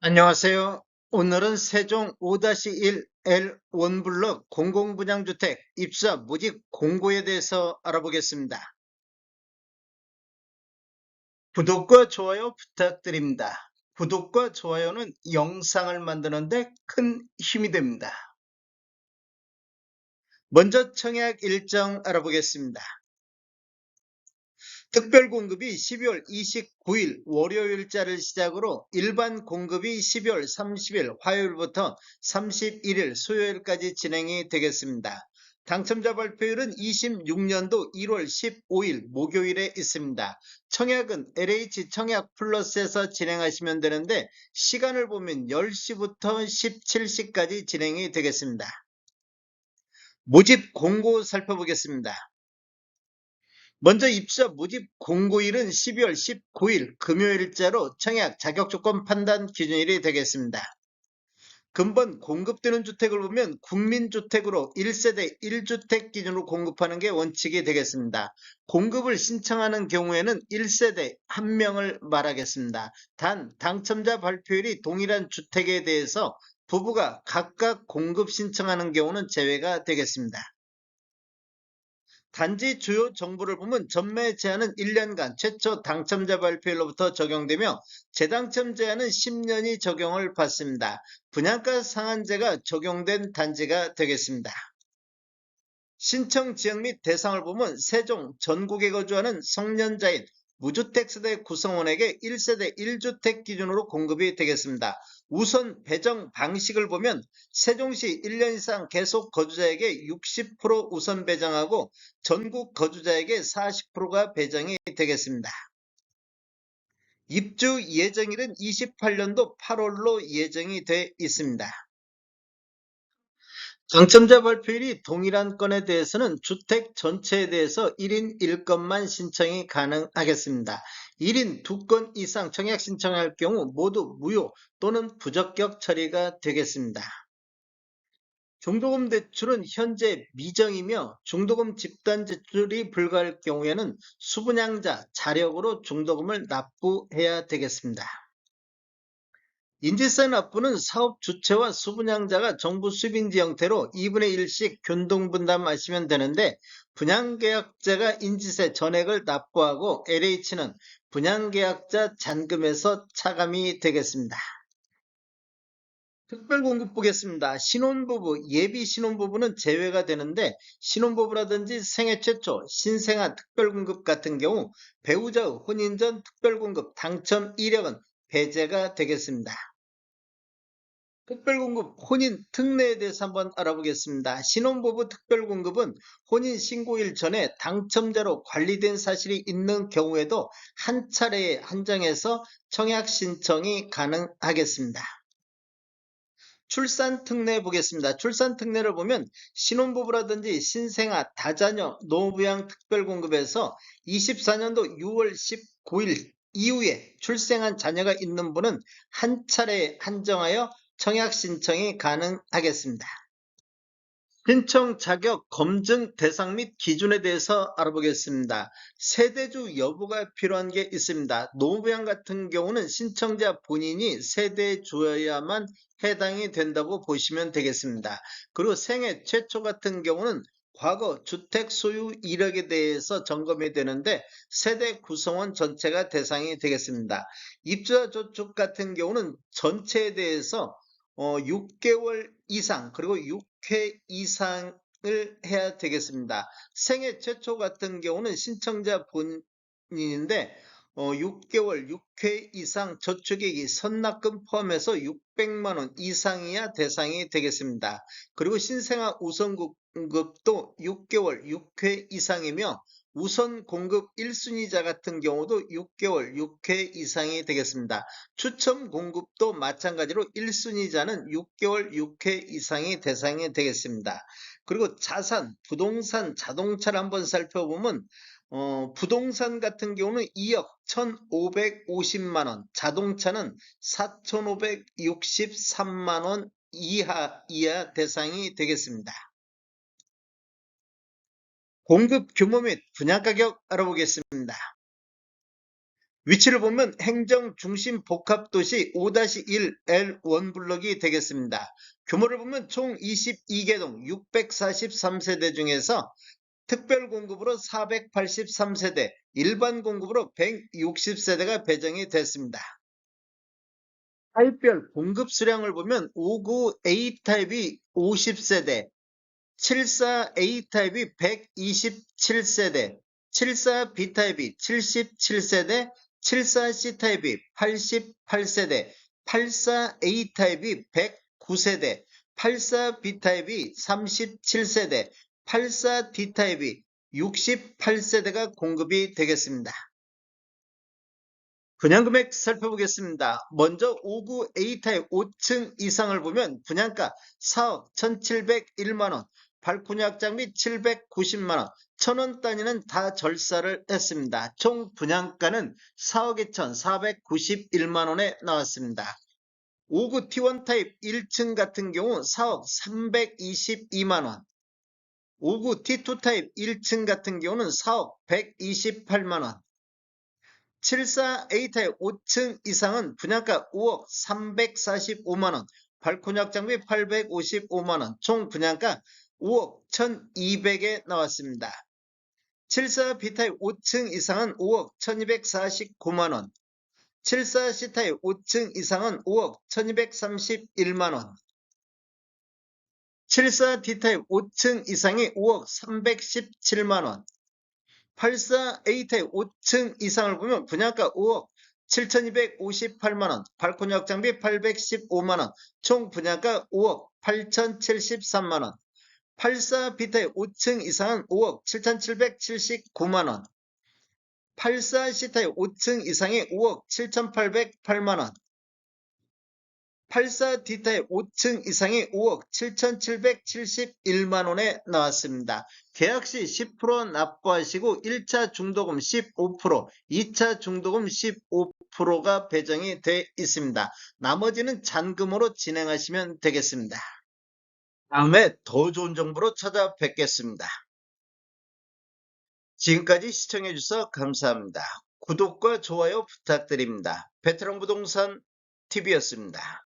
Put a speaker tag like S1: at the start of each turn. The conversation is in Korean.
S1: 안녕하세요. 오늘은 세종 5-1 L 원블럭 공공분양주택 입사 모집 공고에 대해서 알아보겠습니다. 구독과 좋아요 부탁드립니다. 구독과 좋아요는 영상을 만드는데 큰 힘이 됩니다. 먼저 청약 일정 알아보겠습니다. 특별 공급이 12월 29일 월요일자를 시작으로 일반 공급이 12월 30일 화요일부터 31일 수요일까지 진행이 되겠습니다. 당첨자 발표율은 26년도 1월 15일 목요일에 있습니다. 청약은 LH 청약 플러스에서 진행하시면 되는데 시간을 보면 10시부터 17시까지 진행이 되겠습니다. 모집 공고 살펴보겠습니다. 먼저 입사 모집 공고일은 12월 19일 금요일자로 청약 자격조건 판단 기준일이 되겠습니다. 근본 공급되는 주택을 보면 국민주택으로 1세대 1주택 기준으로 공급하는 게 원칙이 되겠습니다. 공급을 신청하는 경우에는 1세대 1명을 말하겠습니다. 단 당첨자 발표율이 동일한 주택에 대해서 부부가 각각 공급 신청하는 경우는 제외가 되겠습니다. 단지 주요 정보를 보면 전매 제한은 1년간 최초 당첨자 발표일로부터 적용되며 재당첨 제한은 10년이 적용을 받습니다. 분양가 상한제가 적용된 단지가 되겠습니다. 신청 지역 및 대상을 보면 세종 전국에 거주하는 성년자인 무주택 세대 구성원에게 1세대 1주택 기준으로 공급이 되겠습니다. 우선 배정 방식을 보면 세종시 1년 이상 계속 거주자에게 60% 우선 배정하고 전국 거주자에게 40%가 배정이 되겠습니다. 입주 예정일은 28년도 8월로 예정이 돼 있습니다. 당첨자 발표율이 동일한 건에 대해서는 주택 전체에 대해서 1인 1건만 신청이 가능하겠습니다. 1인 2건 이상 청약 신청할 경우 모두 무효 또는 부적격 처리가 되겠습니다. 중도금 대출은 현재 미정이며 중도금 집단 제출이 불가할 경우에는 수분양자 자력으로 중도금을 납부해야 되겠습니다. 인지세 납부는 사업 주체와 수분양자가 정부 수입인지 형태로 2분의 1씩 균등분담하시면 되는데 분양계약자가 인지세 전액을 납부하고 LH는 분양계약자 잔금에서 차감이 되겠습니다. 특별공급 보겠습니다. 신혼부부, 예비 신혼부부는 제외가 되는데 신혼부부라든지 생애 최초, 신생아 특별공급 같은 경우 배우자의 혼인 전 특별공급 당첨 이력은 배제가 되겠습니다. 특별공급 혼인 특례에 대해서 한번 알아보겠습니다. 신혼부부 특별공급은 혼인 신고일 전에 당첨자로 관리된 사실이 있는 경우에도 한 차례에 한정해서 청약 신청이 가능하겠습니다. 출산 특례 보겠습니다. 출산 특례를 보면 신혼부부라든지 신생아, 다자녀, 노부양 특별공급에서 24년도 6월 19일 이후에 출생한 자녀가 있는 분은 한 차례에 한정하여 청약 신청이 가능하겠습니다. 신청 자격 검증 대상 및 기준에 대해서 알아보겠습니다. 세대주 여부가 필요한 게 있습니다. 노부양 같은 경우는 신청자 본인이 세대주여야만 해당이 된다고 보시면 되겠습니다. 그리고 생애 최초 같은 경우는 과거 주택 소유 이력에 대해서 점검이 되는데 세대 구성원 전체가 대상이 되겠습니다. 입주자 저축 같은 경우는 전체에 대해서 6개월 이상 그리고 6회 이상을 해야 되겠습니다. 생애 최초 같은 경우는 신청자 본인인데 6개월 6회 이상 저축액이 선납금 포함해서 600만 원 이상이야 대상이 되겠습니다. 그리고 신생아 우선 공급도 6개월 6회 이상이며 우선 공급 1순위자 같은 경우도 6개월 6회 이상이 되겠습니다. 추첨 공급도 마찬가지로 1순위자는 6개월 6회 이상이 대상이 되겠습니다. 그리고 자산, 부동산, 자동차를 한번 살펴보면 부동산 같은 경우는 2억 1,550만 원, 자동차는 4,563만 원 이하 대상이 되겠습니다. 공급 규모 및 분양가격 알아보겠습니다. 위치를 보면 행정 중심 복합도시 5-1 L1 블럭이 되겠습니다. 규모를 보면 총 22개동 643세대 중에서 특별 공급으로 483세대, 일반 공급으로 160세대가 배정이 됐습니다. 타입별 공급 수량을 보면 59 A타입이 50세대, 74 A타입이 127세대, 74 B타입이 77세대, 74 C타입이 88세대, 84 A타입이 109세대, 84 B타입이 37세대, 84 D타입이 68세대가 공급이 되겠습니다. 분양금액 살펴보겠습니다. 먼저 59 A타입 5층 이상을 보면 분양가 4억 1,701만원, 발코니 확장 및 790만원, 1,000원 단위는 다 절사를 했습니다. 총 분양가는 4억 2,491만원에 나왔습니다. 59 T1 타입 1층 같은 경우 4억 322만원, 59 T2 타입 1층 같은 경우는 4억 128만원, 74 A타입 5층 이상은 분양가 5억 345만원, 발코니 확장 및 855만원, 총 분양가 5억 1200에 나왔습니다. 74 B타입 5층 이상은 5억 1249만원, 74 C타입 5층 이상은 5억 1231만원, 74 D타입 5층 이상이 5억 317만원, 84 A타입 5층 이상을 보면 분양가 5억 7,258만원, 발코니 확장 비 815만원, 총 분양가 5억 8,073만원, 84 B타입 5층 이상은 5억 7,779만원, 84 C타입 5층 이상이 5억 7,808만원, 84 D타입 5층 이상이 5억 7,771만원에 나왔습니다. 계약 시 10% 납부하시고 1차 중도금 15%, 2차 중도금 15%가 배정이 돼 있습니다. 나머지는 잔금으로 진행하시면 되겠습니다. 다음에 더 좋은 정보로 찾아뵙겠습니다. 지금까지 시청해 주셔서 감사합니다. 구독과 좋아요 부탁드립니다. 베테랑 부동산 TV였습니다.